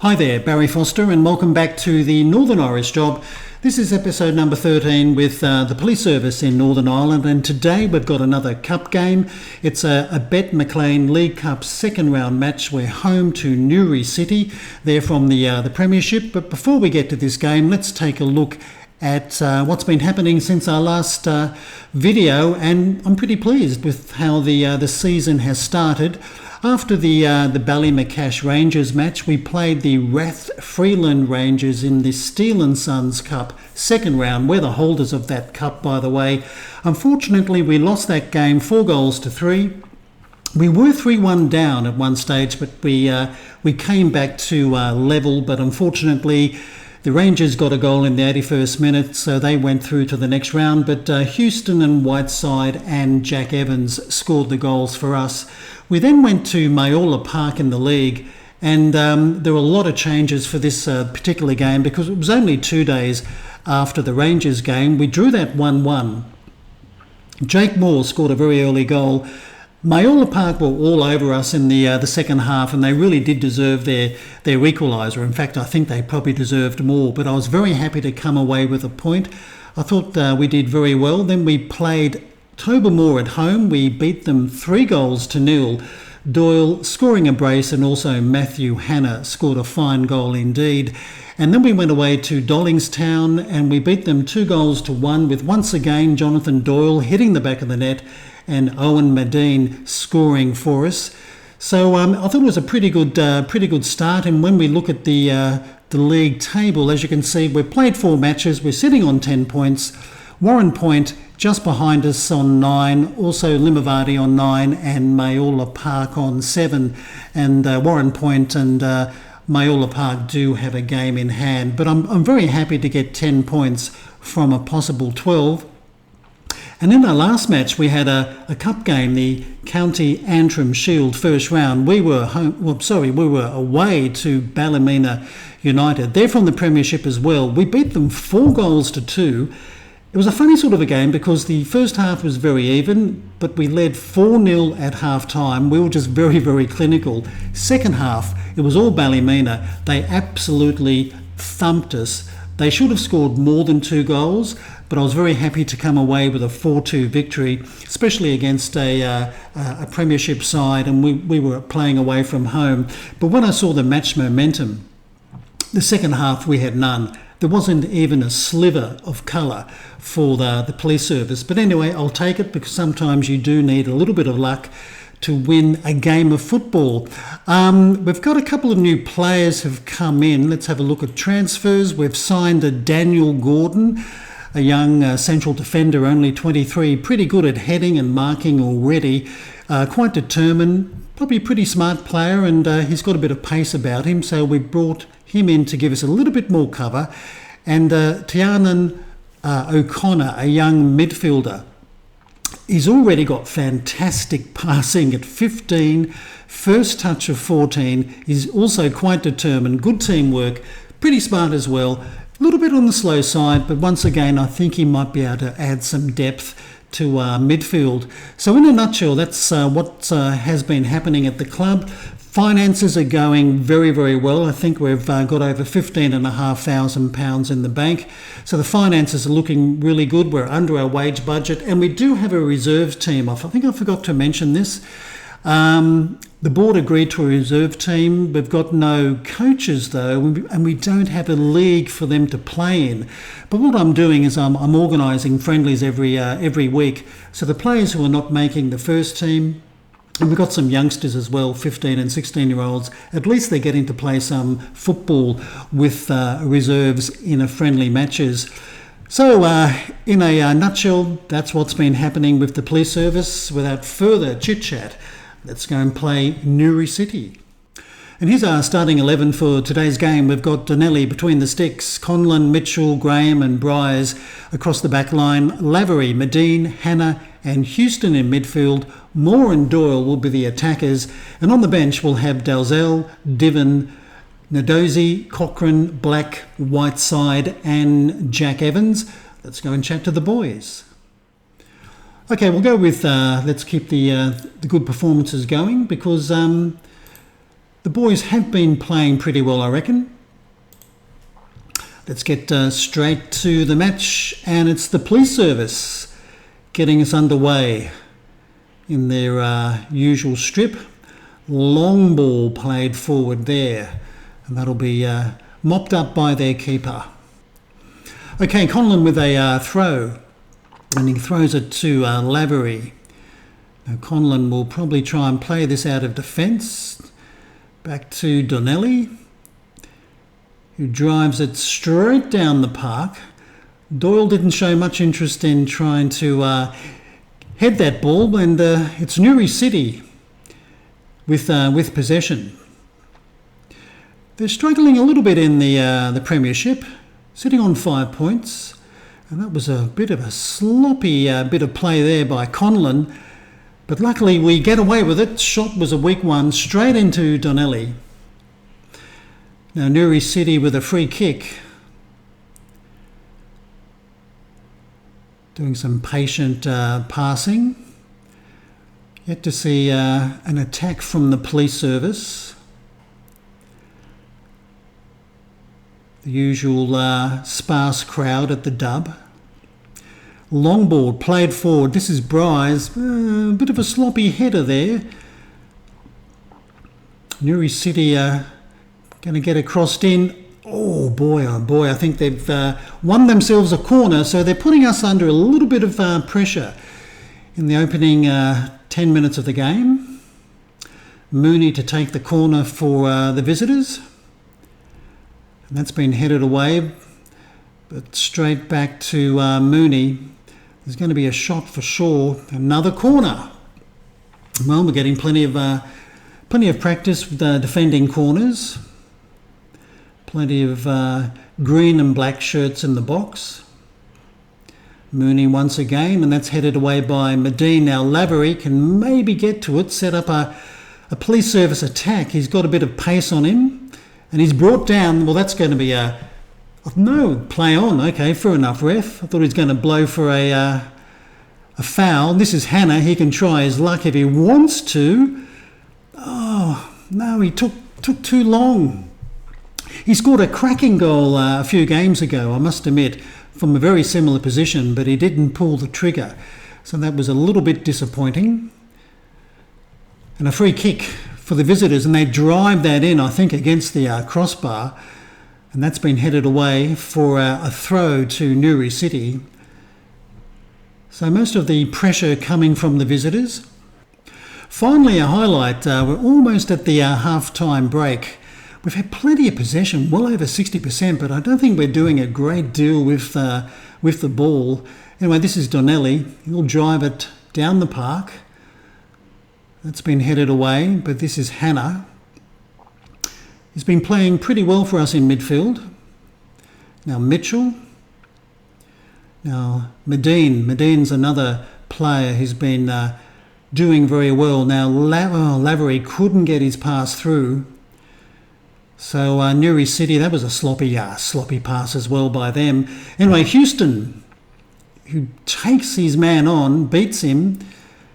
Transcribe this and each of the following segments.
Hi there, Barry Foster, and welcome back to the Northern Irish Job. This is episode number 13 with the police service in Northern Ireland, and today we've got another cup game. It's a Bet McLean League Cup second round match. We're home to Newry City. They're from the Premiership, but before we get to this game, let's take a look at what's been happening since our last video, and I'm pretty pleased with how the season has started. After the Ballymacash Rangers match, we played the Rath Freeland Rangers in the Steel & Sons Cup second round. We're the holders of that cup, by the way. Unfortunately, we lost that game 4-3. We were 3-1 down at one stage, but we came back to level, but unfortunately the Rangers got a goal in the 81st minute, so they went through to the next round. But Houston and Whiteside and Jack Evans scored the goals for us. We then went to Mayola Park in the league, and there were a lot of changes for this particular game because it was only 2 days after the Rangers game. We drew that 1-1. Jake Moore scored a very early goal. Mayola Park were all over us in the second half, and they really did deserve their equaliser. In fact, I think they probably deserved more, but I was very happy to come away with a point. I thought we did very well. Then we played Tobermoor at home. We beat them 3-0. Doyle scoring a brace, and also Matthew Hanna scored a fine goal indeed. And then we went away to Dollingstown and we beat them 2-1 with once again Jonathan Doyle hitting the back of the net and Owen Medine scoring for us. So I thought it was a pretty good start. And when we look at the league table, as you can see, we've played 4 matches. We're sitting on 10 points. Warren Point just behind us on 9, also Limavady on 9 and Mayola Park on 7. And Warren Point and Mayola Park do have a game in hand. But I'm very happy to get 10 points from a possible 12. And in our last match, we had a cup game, the County Antrim Shield first round. We were away to Ballymena United. They're from the Premiership as well. We beat them 4-2. It was a funny sort of a game because the first half was very even, but we led 4-0 at half time. We were just very, very clinical. Second half, it was all Ballymena. They absolutely thumped us. They should have scored more than 2 goals, but I was very happy to come away with a 4-2 victory, especially against a Premiership side, and we were playing away from home. But when I saw the match momentum, the second half we had none. There wasn't even a sliver of colour for the police service. But anyway, I'll take it because sometimes you do need a little bit of luck to win a game of football. We've got a couple of new players have come in. Let's have a look at transfers. We've signed a Daniel Gordon, a young central defender, only 23, pretty good at heading and marking already, quite determined, probably a pretty smart player, and he's got a bit of pace about him, so we brought him in to give us a little bit more cover. And Tianan O'Connor, a young midfielder, he's already got fantastic passing at 15, first touch of 14. He's also quite determined, good teamwork, pretty smart as well. A little bit on the slow side, but once again, I think he might be able to add some depth to midfield. So in a nutshell, that's what has been happening at the club. Finances are going very, very well. I think we've got over £15,500 in the bank. So the finances are looking really good. We're under our wage budget, and we do have a reserves team. I think I forgot to mention this. The board agreed to a reserve team. We've got no coaches though, and we don't have a league for them to play in. But what I'm doing is I'm organising friendlies every week. So the players who are not making the first team, and we've got some youngsters as well, 15 and 16-year-olds, at least they're getting to play some football with reserves in a friendly matches. So in a nutshell, that's what's been happening with the police service. Without further chit-chat, let's go and play Newry City. And here's our starting 11 for today's game. We've got Donnelly between the sticks, Conlon, Mitchell, Graham and Bryars across the back line, Lavery, Medine, Hanna and Houston in midfield. Moore and Doyle will be the attackers. And on the bench we'll have Dalzell, Diven, Nadozi, Cochrane, Black, Whiteside and Jack Evans. Let's go and chat to the boys. Okay, we'll go with, let's keep the good performances going because The boys have been playing pretty well, I reckon. Let's get straight to the match, and it's the police service getting us underway in their usual strip. Long ball played forward there, and that'll be mopped up by their keeper. Okay, Conlon with a throw, and he throws it to Lavery. Now Conlon will probably try and play this out of defence. Back to Donnelly, who drives it straight down the park. Doyle didn't show much interest in trying to head that ball, and it's Newry City with possession. They're struggling a little bit in the Premiership, sitting on 5 points, and that was a bit of a sloppy bit of play there by Conlon, but luckily we get away with it. Shot was a weak one, straight into Donnelly. Now Newry City with a free kick. Doing some patient passing. Yet to see an attack from the police service. The usual sparse crowd at the dub. Long ball played forward. This is Bryce. A bit of a sloppy header there. Newry City going to get across in. Oh boy, I think they've won themselves a corner, so they're putting us under a little bit of pressure in the opening 10 minutes of the game. Mooney to take the corner for the visitors. And that's been headed away, but straight back to Mooney. There's going to be a shot for sure. Another corner. Well, we're getting plenty of practice with defending corners. Plenty of green and black shirts in the box. Mooney once again, and that's headed away by Medine. Now Lavery can maybe get to it, set up a police service attack. He's got a bit of pace on him, and he's brought down. Well, that's going to be no play on. Okay, fair enough, ref. I thought he was going to blow for a foul. This is Hannah. He can try his luck if he wants to. Oh no, he took too long. He scored a cracking goal a few games ago, I must admit, from a very similar position, but he didn't pull the trigger. So that was a little bit disappointing. And a free kick for the visitors, and they drive that in, I think, against the crossbar. And that's been headed away for a throw to Newry City. So most of the pressure coming from the visitors. Finally, a highlight. We're almost at the half-time break. We've had plenty of possession, well over 60%, but I don't think we're doing a great deal with the ball. Anyway, this is Donnelly. He'll drive it down the park. That's been headed away, but this is Hannah. He's been playing pretty well for us in midfield. Now Mitchell. Now Medine. Medine's another player who's been doing very well. Now Lavery couldn't get his pass through. So Newry City, that was a sloppy pass as well by them. Anyway, Houston, who takes his man on, beats him.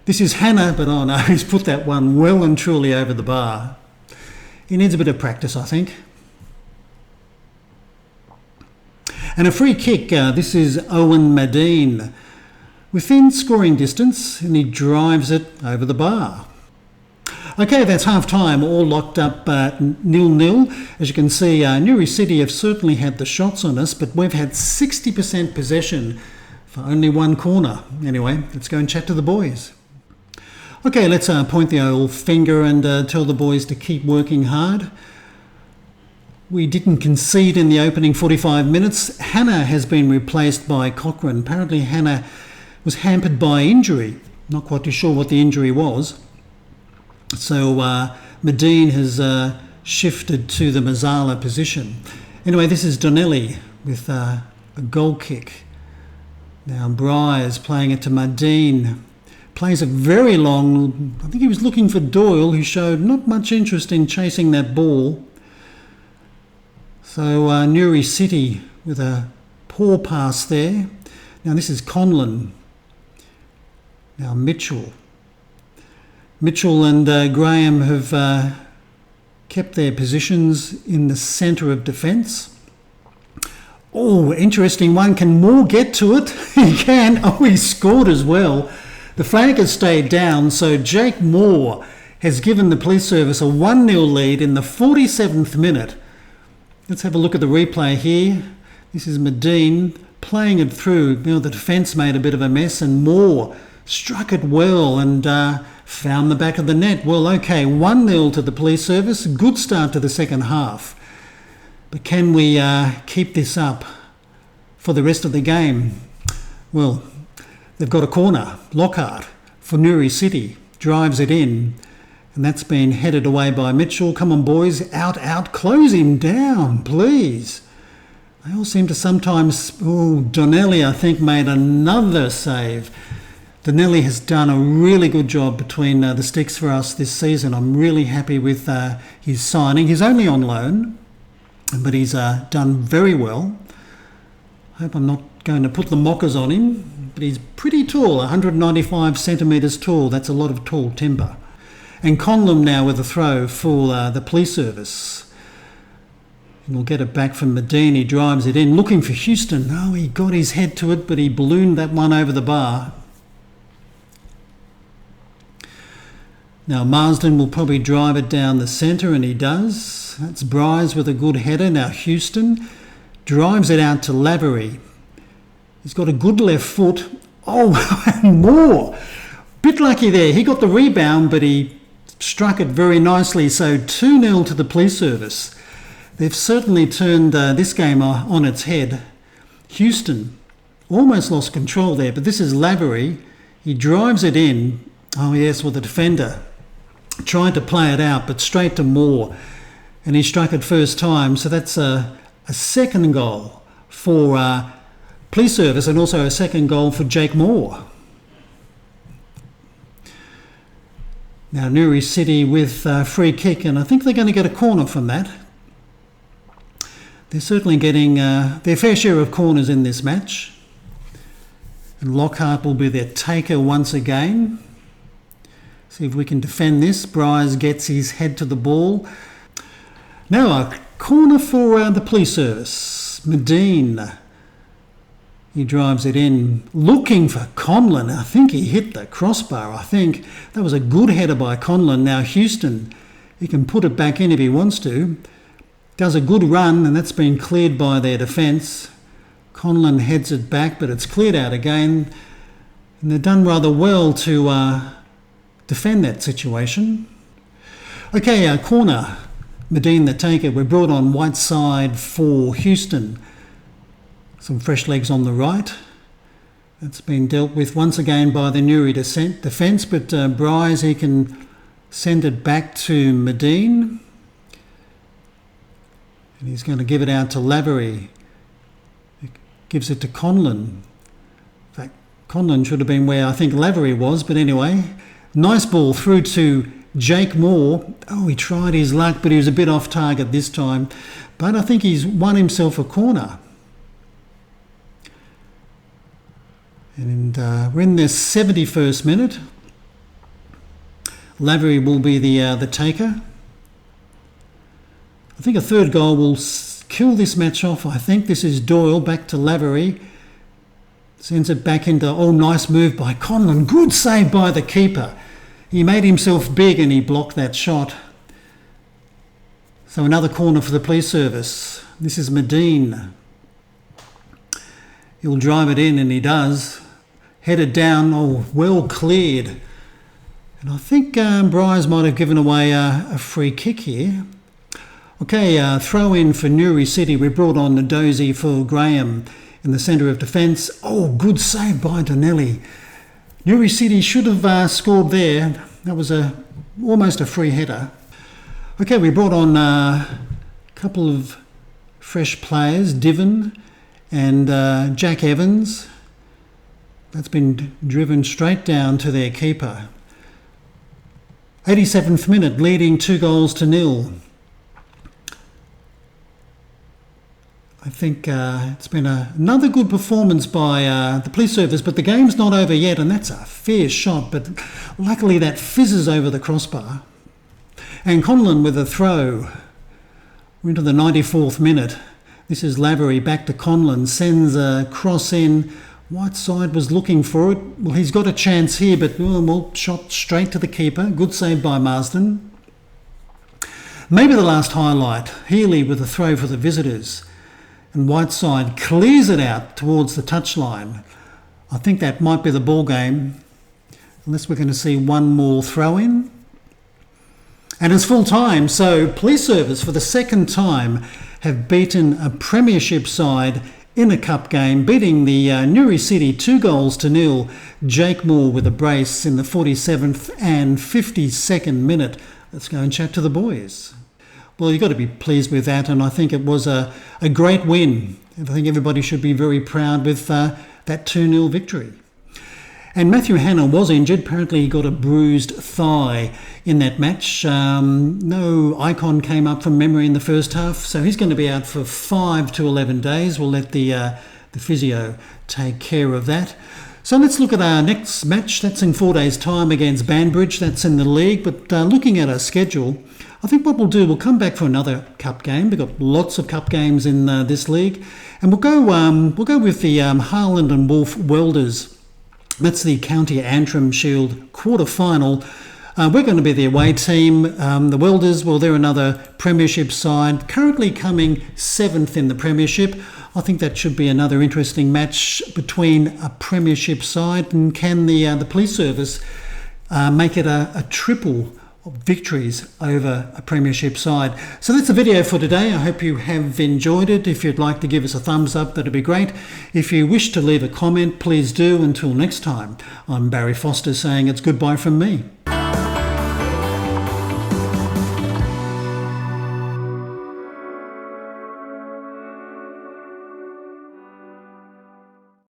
This is Hannah, but oh no, he's put that one well and truly over the bar. He needs a bit of practice, I think. And a free kick. This is Owen Medine. Within scoring distance, and he drives it over the bar. Okay, that's half-time, all locked up 0-0. As you can see, Newry City have certainly had the shots on us, but we've had 60% possession for only one corner. Anyway, let's go and chat to the boys. Okay, let's point the old finger and tell the boys to keep working hard. We didn't concede in the opening 45 minutes. Hannah has been replaced by Cochrane. Apparently Hannah was hampered by injury. Not quite too sure what the injury was. So Medine has shifted to the Mazzala position. Anyway, this is Donnelly with a goal kick. Now Bryce playing it to Medine. Plays it very long. I think he was looking for Doyle, who showed not much interest in chasing that ball. So Newry City with a poor pass there. Now this is Conlon. Now Mitchell and Graham have kept their positions in the centre of defence. Oh, interesting one. Can Moore get to it? He can. Oh, he scored as well. The flag has stayed down, so Jake Moore has given the police service a 1-0 lead in the 47th minute. Let's have a look at the replay here. This is Medine playing it through. The defence made a bit of a mess, and Moore struck it well and found the back of the net. Well, okay, 1-0 to the police service. Good start to the second half. But can we keep this up for the rest of the game? Well, they've got a corner. Lockhart for Newry City drives it in, and that's been headed away by Mitchell. Come on, boys, out, close him down, please. They all seem to sometimes... Oh, Donnelly, I think, made another save. Donnelly has done a really good job between the sticks for us this season. I'm really happy with his signing. He's only on loan, but he's done very well. I hope I'm not going to put the mockers on him, but he's pretty tall, 195 centimetres tall. That's a lot of tall timber. And Conlon now with a throw for the police service. And we'll get it back from Medine. He drives it in, looking for Houston. Oh, he got his head to it, but he ballooned that one over the bar. Now Marsden will probably drive it down the centre, and he does. That's Bryce with a good header. Now Houston drives it out to Lavery. He's got a good left foot. Oh, and Moore. Bit lucky there. He got the rebound, but he struck it very nicely. So 2-0 to the police service. They've certainly turned this game on its head. Houston almost lost control there, but this is Lavery. He drives it in. Oh yes, with the defender. Tried to play it out, but straight to Moore. And he struck it first time. So that's a second goal for police service, and also a second goal for Jake Moore. Now Newry City with a free kick, and I think they're going to get a corner from that. They're certainly getting their fair share of corners in this match. And Lockhart will be their taker once again. See if we can defend this. Bryce gets his head to the ball. Now a corner for the police service. Medine. He drives it in, looking for Conlon. I think he hit the crossbar, I think. That was a good header by Conlon. Now Houston, he can put it back in if he wants to. Does a good run, and that's been cleared by their defence. Conlon heads it back, but it's cleared out again. And they've done rather well to defend that situation. Okay, corner. Medine the taker. We're brought on Whiteside for Houston. Some fresh legs on the right. That's been dealt with once again by the Newry defence, but Bryce, he can send it back to Medine. And he's going to give it out to Lavery. He gives it to Conlon. In fact, Conlon should have been where I think Lavery was, but anyway. Nice ball through to Jake Moore. Oh, he tried his luck, but he was a bit off target this time. But I think he's won himself a corner. And we're in the 71st minute. Lavery will be the taker. I think a third goal will kill this match off. I think this is Doyle back to Lavery. Sends it back into... Oh, nice move by Conlon. Good save by the keeper. He made himself big and he blocked that shot. So another corner for the police service. This is Medine. He'll drive it in, and he does. Headed down, oh, well cleared. And I think Bryce might have given away a free kick here. Okay, throw in for Newry City. We brought on the Dozy for Graham in the centre of defence. Oh, good save by Donnelly. Newry City should have scored there. That was almost a free header. Okay, we brought on a couple of fresh players, Diven and Jack Evans. That's been driven straight down to their keeper. 87th minute, leading 2-0. I think it's been another good performance by the police service, but the game's not over yet, and that's a fair shot, but luckily that fizzes over the crossbar. And Conlon with a throw. We're into the 94th minute. This is Lavery back to Conlon, sends a cross in. Whiteside was looking for it. Well, he's got a chance here, but shot straight to the keeper. Good save by Marsden. Maybe the last highlight. Healy with a throw for the visitors. And Whiteside clears it out towards the touchline. I think that might be the ball game, unless we're going to see one more throw in. And it's full time, so Police Service for the second time have beaten a premiership side in a cup game, beating the Newry City 2-0. Jake Moore with a brace in the 47th and 52nd minute. Let's go and chat to the boys. Well, you've got to be pleased with that, and I think it was a great win. I think everybody should be very proud with that 2-0 victory. And Matthew Hanna was injured. Apparently he got a bruised thigh in that match. No Icon came up from memory in the first half, so he's going to be out for 5 to 11 days. We'll let the physio take care of that. So let's look at our next match. That's in 4 days' time against Banbridge. That's in the league. But looking at our schedule, I think what we'll do, we'll come back for another cup game. We've got lots of cup games in this league. And we'll go with the Harland and Wolf Welders. That's the County Antrim Shield quarter-final. We're going to be the away team. The Welders, well, they're another premiership side, currently coming 7th in the premiership. I think that should be another interesting match between a premiership side, and can the Police Service make it a triple of victories over a premiership side. So that's the video for today. I hope you have enjoyed it. If you'd like to give us a thumbs up, that'd be great. If you wish to leave a comment, please do. Until next time, I'm Barry Foster saying it's goodbye from me.